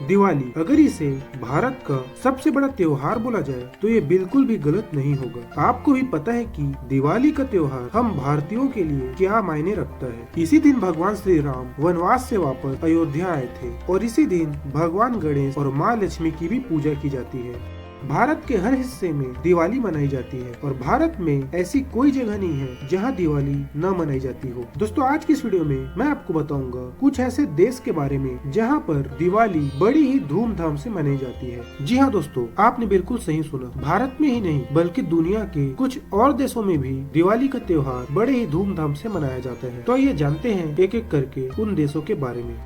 दिवाली अगर इसे भारत का सबसे बड़ा त्योहार बोला जाए तो ये बिल्कुल भी गलत नहीं होगा। आपको भी पता है कि दिवाली का त्योहार हम भारतीयों के लिए क्या मायने रखता है। इसी दिन भगवान श्री राम वनवास से वापस अयोध्या आए थे और इसी दिन भगवान गणेश और माँ लक्ष्मी की भी पूजा की जाती है। भारत के हर हिस्से में दिवाली मनाई जाती है और भारत में ऐसी कोई जगह नहीं है जहां दिवाली न मनाई जाती हो। दोस्तों, आज की इस वीडियो में मैं आपको बताऊंगा कुछ ऐसे देश के बारे में जहां पर दिवाली बड़ी ही धूमधाम से मनाई जाती है। जी हाँ दोस्तों, आपने बिल्कुल सही सुना। भारत में ही नहीं बल्कि दुनिया के कुछ और देशों में भी दिवाली का त्योहार बड़े ही धूमधाम से मनाया जाता है। तो आइए जानते हैं एक एक करके उन देशों के बारे में।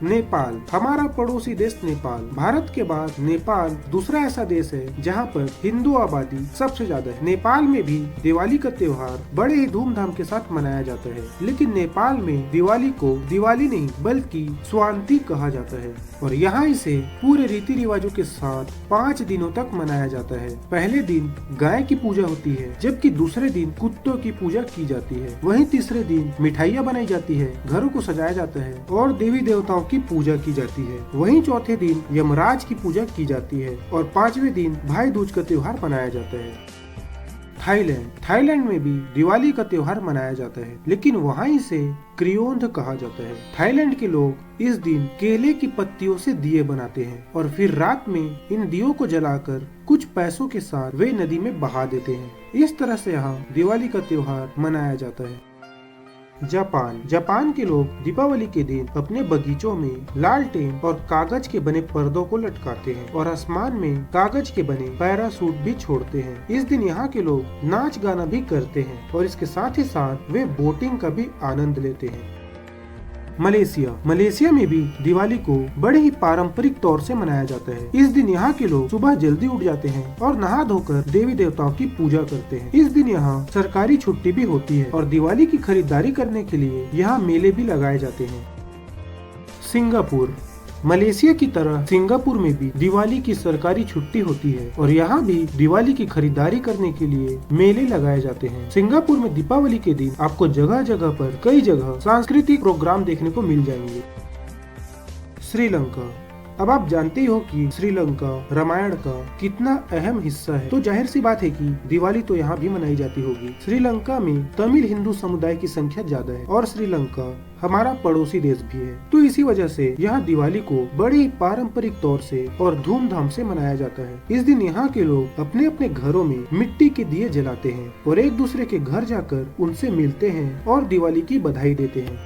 नेपाल, हमारा पड़ोसी देश नेपाल। भारत के बाद नेपाल दूसरा ऐसा देश है जहां पर हिंदू आबादी सबसे ज्यादा है। नेपाल में भी दिवाली का त्योहार बड़े ही धूमधाम के साथ मनाया जाता है, लेकिन नेपाल में दिवाली को दिवाली नहीं बल्कि स्वांति कहा जाता है और यहाँ इसे पूरे रीति रिवाजों के साथ 5 दिनों तक मनाया जाता है। पहले दिन गाय की पूजा होती है, जबकि दूसरे दिन कुत्तों की पूजा की जाती है। वहीं तीसरे दिन मिठाइयाँ बनाई जाती है, घरों को सजाया जाता है और देवी देवताओं की पूजा की जाती है। वहीं चौथे दिन यमराज की पूजा की जाती है और 5वें दिन भाई दूज का त्योहार मनाया जाता है। थाईलैंड में भी दिवाली का त्योहार मनाया जाता है, लेकिन वहाँ इसे क्रियोंध कहा जाता है। थाईलैंड के लोग इस दिन केले की पत्तियों से दिए बनाते हैं और फिर रात में इन दियों को जलाकर कुछ पैसों के साथ वे नदी में बहा देते हैं। इस तरह से यहाँ दिवाली का त्योहार मनाया जाता है। जापान के लोग दीपावली के दिन अपने बगीचों में लालटेन और कागज के बने पर्दों को लटकाते हैं और आसमान में कागज के बने पैराशूट भी छोड़ते हैं। इस दिन यहाँ के लोग नाच गाना भी करते हैं और इसके साथ ही साथ वे बोटिंग का भी आनंद लेते हैं। मलेशिया में भी दिवाली को बड़े ही पारंपरिक तौर से मनाया जाता है। इस दिन यहाँ के लोग सुबह जल्दी उठ जाते हैं और नहा धोकर देवी देवताओं की पूजा करते हैं। इस दिन यहाँ सरकारी छुट्टी भी होती है और दिवाली की खरीदारी करने के लिए यहाँ मेले भी लगाए जाते हैं। सिंगापुर, मलेशिया की तरह सिंगापुर में भी दिवाली की सरकारी छुट्टी होती है और यहाँ भी दिवाली की खरीदारी करने के लिए मेले लगाए जाते हैं। सिंगापुर में दीपावली के दिन आपको जगह जगह पर कई जगह सांस्कृतिक प्रोग्राम देखने को मिल जाएंगे। श्रीलंका, अब आप जानते ही हो कि श्रीलंका रामायण का कितना अहम हिस्सा है, तो जाहिर सी बात है कि दिवाली तो यहाँ भी मनाई जाती होगी। श्रीलंका में तमिल हिंदू समुदाय की संख्या ज्यादा है और श्रीलंका हमारा पड़ोसी देश भी है, तो इसी वजह से यहाँ दिवाली को बड़े ही पारंपरिक तौर से और धूमधाम से मनाया जाता है। इस दिन यहाँ के लोग अपने अपने घरों में मिट्टी के दिए जलाते हैं और एक दूसरे के घर जाकर उनसे मिलते हैं और दिवाली की बधाई देते हैं।